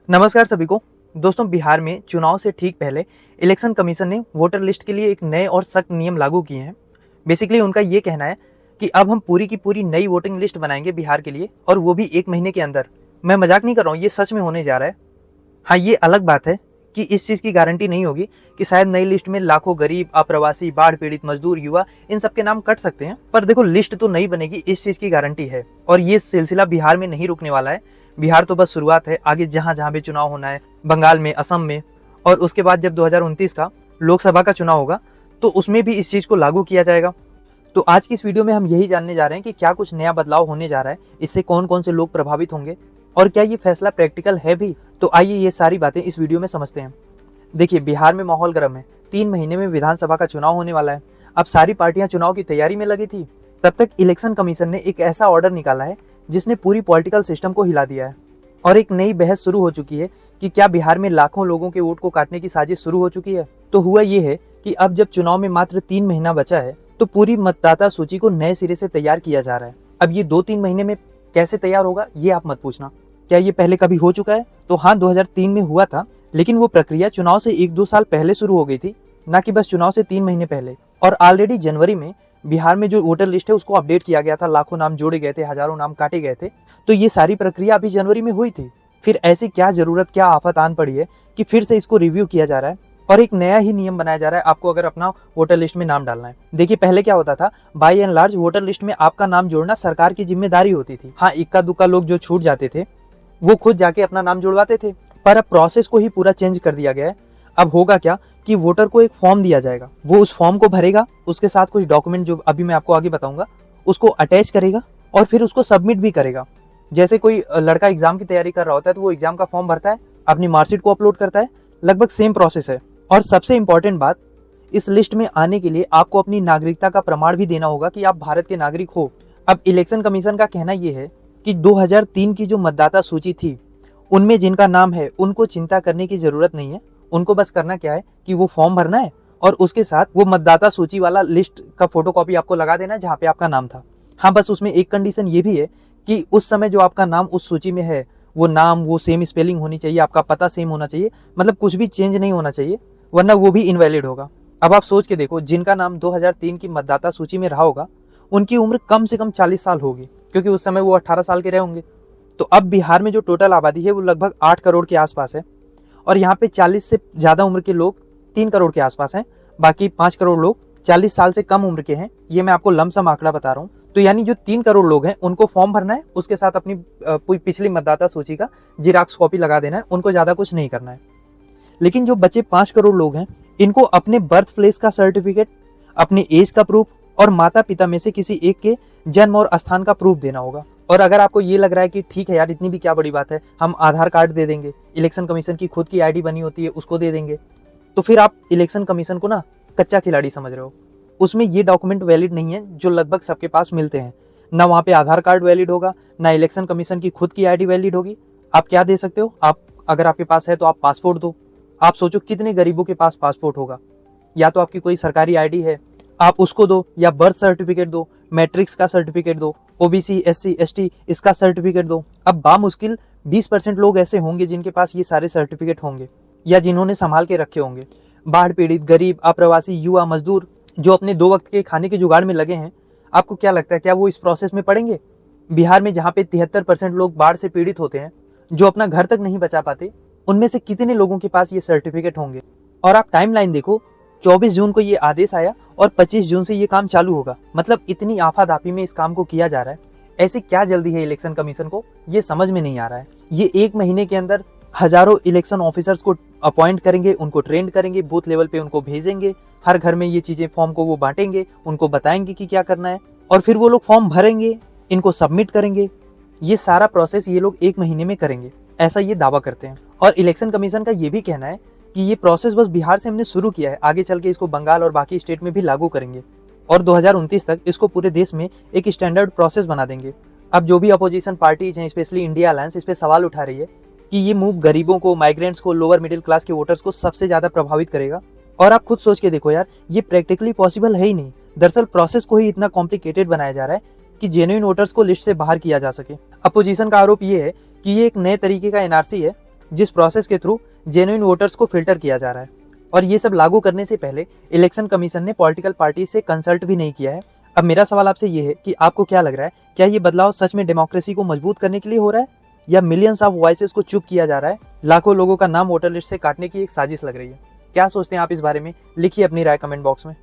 नमस्कार सभी को। दोस्तों, बिहार में चुनाव से ठीक पहले इलेक्शन कमीशन ने वोटर लिस्ट के लिए एक नए और सख्त नियम लागू किए हैं। बेसिकली उनका ये कहना है कि अब हम पूरी की पूरी नई वोटिंग लिस्ट बनाएंगे बिहार के लिए, और वो भी 1 महीने के अंदर। मैं मजाक नहीं कर रहा हूँ, ये सच में होने जा रहा है। हाँ, ये अलग बात है कि इस चीज़ की गारंटी नहीं होगी कि शायद नई लिस्ट में लाखों गरीब, अप्रवासी, बाढ़ पीड़ित, मजदूर, युवा, इन सबके नाम कट सकते हैं। पर देखो, लिस्ट तो नहीं बनेगी, इस चीज़ की गारंटी है। और ये सिलसिला बिहार में नहीं रुकने वाला है। बिहार तो बस शुरुआत है। आगे जहां जहां भी चुनाव होना है, बंगाल में, असम में, और उसके बाद जब 2029 का लोकसभा का चुनाव होगा तो उसमें भी इस चीज को लागू किया जाएगा। तो आज की इस वीडियो में हम यही जानने जा रहे हैं कि क्या कुछ नया बदलाव होने जा रहा है, इससे कौन कौन से लोग प्रभावित होंगे, और क्या ये फैसला प्रैक्टिकल है भी। तो आइए ये सारी बातें इस वीडियो में समझते हैं। देखिए, बिहार में माहौल गर्म है। 3 महीने में विधानसभा का चुनाव होने वाला है। अब सारी पार्टियां चुनाव की तैयारी में लगी थी। तब तक इलेक्शन कमीशन ने एक ऐसा ऑर्डर निकाला है जिसने पूरी पॉलिटिकल सिस्टम को हिला दिया है, और एक नई बहस शुरू हो चुकी है कि क्या बिहार में लाखों लोगों के वोट को काटने की साजिश शुरू हो चुकी है। तो हुआ ये है कि अब जब चुनाव में मात्र 3 महीना बचा है तो पूरी मतदाता सूची को नए सिरे से तैयार किया जा रहा है। अब ये 2-3 महीने में कैसे तैयार होगा ये आप मत पूछना। क्या ये पहले कभी हो चुका है? तो हाँ, 2003 में हुआ था, लेकिन वो प्रक्रिया चुनाव से 1-2 साल पहले शुरू हो गई थी, ना कि बस चुनाव से 3 महीने पहले। और ऑलरेडी जनवरी में बिहार में जो वोटर लिस्ट है उसको अपडेट किया गया था। लाखों नाम जोड़े गए थे, हजारों नाम काटे गए थे। तो ये सारी प्रक्रिया अभी जनवरी में हुई थी। फिर ऐसी क्या जरूरत, क्या आफत आन पड़ी है कि फिर से इसको रिव्यू किया जा रहा है और एक नया ही नियम बनाया जा रहा है आपको अगर अपना वोटर लिस्ट में नाम डालना है। देखिए, पहले क्या होता था, by and large voter list में आपका नाम जोड़ना सरकार की जिम्मेदारी होती थी। हाँ, इक्का दुक्का लोग जो छूट जाते थे वो खुद जाके अपना नाम जुड़वाते थे। पर अब प्रोसेस को ही पूरा चेंज कर दिया गया है। अब होगा क्या कि वोटर को एक फॉर्म दिया जाएगा, वो उस फॉर्म को भरेगा, उसके साथ कुछ डॉक्यूमेंट जो अभी मैं आपको आगे बताऊंगा उसको अटैच करेगा और फिर उसको सबमिट भी करेगा। जैसे कोई लड़का एग्जाम की तैयारी कर रहा होता है तो वो एग्जाम का फॉर्म भरता है, अपनी मार्कशीट को अपलोड करता है। लगभग सेम प्रोसेस है। और सबसे इंपॉर्टेंट बात, इस लिस्ट में आने के लिए आपको अपनी नागरिकता का प्रमाण भी देना होगा कि आप भारत के नागरिक हो। अब इलेक्शन कमीशन का कहना यह है कि 2003 की जो मतदाता सूची थी उनमें जिनका नाम है उनको चिंता करने की जरूरत नहीं है। उनको बस करना क्या है कि वो फॉर्म भरना है और उसके साथ वो मतदाता सूची वाला लिस्ट का फोटोकॉपी आपको लगा देना है जहाँ पे आपका नाम था। हाँ, बस उसमें एक कंडीशन ये भी है कि उस समय जो आपका नाम उस सूची में है वो नाम वो सेम स्पेलिंग होनी चाहिए, आपका पता सेम होना चाहिए, मतलब कुछ भी चेंज नहीं होना चाहिए, वरना वो भी इनवैलिड होगा। अब आप सोच के देखो, जिनका नाम 2003 की मतदाता सूची में रहा होगा उनकी उम्र कम से कम 40 साल होगी, क्योंकि उस समय वो 18 साल के रहे होंगे। तो अब बिहार में जो टोटल आबादी है वो लगभग 8 करोड़ के आसपास है, और यहाँ पे 40 से ज्यादा उम्र के लोग 3 करोड़ के आसपास हैं। बाकी 5 करोड़ लोग 40 साल से कम उम्र के हैं। ये मैं आपको लमसम आंकड़ा बता रहा हूँ। तो यानी जो 3 करोड़ लोग हैं उनको फॉर्म भरना है, उसके साथ अपनी पिछली मतदाता सूची का जिराक्स कॉपी लगा देना है, उनको ज्यादा कुछ नहीं करना है। लेकिन जो बचे 5 करोड़ लोग हैं इनको अपने बर्थ प्लेस का सर्टिफिकेट, अपने एज का प्रूफ और माता पिता में से किसी एक के जन्म और स्थान का प्रूफ देना होगा। और अगर आपको ये लग रहा है कि ठीक है यार, इतनी भी क्या बड़ी बात है, हम आधार कार्ड दे देंगे, इलेक्शन कमीशन की खुद की आईडी बनी होती है उसको दे देंगे, तो फिर आप इलेक्शन कमीशन को ना कच्चा खिलाड़ी समझ रहे हो। उसमें ये डॉक्यूमेंट वैलिड नहीं है जो लगभग सबके पास मिलते हैं। ना वहाँ पे आधार कार्ड वैलिड होगा, ना इलेक्शन कमीशन की खुद की आईडी वैलिड होगी। आप क्या दे सकते हो, आप अगर आपके पास है तो आप पासपोर्ट दो। आप सोचो कितने गरीबों के पास पासपोर्ट होगा। या तो आपकी कोई सरकारी आईडी है, आप उसको दो, या बर्थ सर्टिफिकेट दो, मैट्रिक्स का सर्टिफिकेट दो, ओबीसी, एससी, एसटी इसका सर्टिफिकेट दो। अब बामुश्किल 20% लोग ऐसे होंगे जिनके पास ये सारे सर्टिफिकेट होंगे या जिन्होंने संभाल के रखे होंगे। बाढ़ पीड़ित, गरीब, अप्रवासी, युवा, मजदूर जो अपने 2 वक्त के खाने के जुगाड़ में लगे हैं, आपको क्या लगता है क्या वो इस प्रोसेस में पड़ेंगे? बिहार में जहाँ पे 73% लोग बाढ़ से पीड़ित होते हैं, जो अपना घर तक नहीं बचा पाते, उनमें से कितने लोगों के पास ये सर्टिफिकेट होंगे? और आप टाइमलाइन देखो, 24 जून को ये आदेश आया और 25 जून से ये काम चालू होगा। मतलब इतनी आफादाफी में इस काम को किया जा रहा है। ऐसी क्या जल्दी है इलेक्शन कमीशन को, ये समझ में नहीं आ रहा है। ये 1 महीने के अंदर हजारों इलेक्शन ऑफिसर्स को अपॉइंट करेंगे, उनको ट्रेंड करेंगे, बूथ लेवल पे उनको भेजेंगे, हर घर में ये चीजें फॉर्म को वो बांटेंगे, उनको बताएंगे कि क्या करना है, और फिर वो लोग फॉर्म भरेंगे, इनको सबमिट करेंगे। ये सारा प्रोसेस ये लोग 1 महीने में करेंगे, ऐसा ये दावा करते हैं। और इलेक्शन कमीशन का ये भी कहना है कि ये प्रोसेस बस बिहार से हमने शुरू किया है, आगे चल के इसको बंगाल और बाकी स्टेट में भी लागू करेंगे, और 2029 तक इसको पूरे देश में एक स्टैंडर्ड प्रोसेस बना देंगे। अब जो भी अपोजिशन पार्टीज हैं, स्पेशली इंडिया अलायंस, इस पे सवाल उठा रही है कि ये मूव गरीबों को, माइग्रेंट्स को, लोअर मिडिल क्लास के वोटर्स को सबसे ज्यादा प्रभावित करेगा। और आप खुद सोच के देखो यार, ये प्रैक्टिकली पॉसिबल है ही नहीं। दरअसल प्रोसेस को ही इतना कॉम्प्लिकेटेड बनाया जा रहा है कि जेन्युइन वोटर्स को लिस्ट से बाहर किया जा सके। अपोजिशन का आरोप ये है कि ये एक नए तरीके का एनआरसी है जिस प्रोसेस के थ्रू जेन्युइन वोटर्स को फिल्टर किया जा रहा है। और ये सब लागू करने से पहले इलेक्शन कमीशन ने पॉलिटिकल पार्टी से कंसल्ट भी नहीं किया है। अब मेरा सवाल आपसे ये है कि आपको क्या लग रहा है, क्या ये बदलाव सच में डेमोक्रेसी को मजबूत करने के लिए हो रहा है, या मिलियंस ऑफ वॉइसेस को चुप किया जा रहा है, लाखों लोगों का नाम वोटर लिस्ट से काटने की एक साजिश लग रही है? क्या सोचते हैं आप इस बारे में? लिखिए अपनी राय कमेंट बॉक्स में।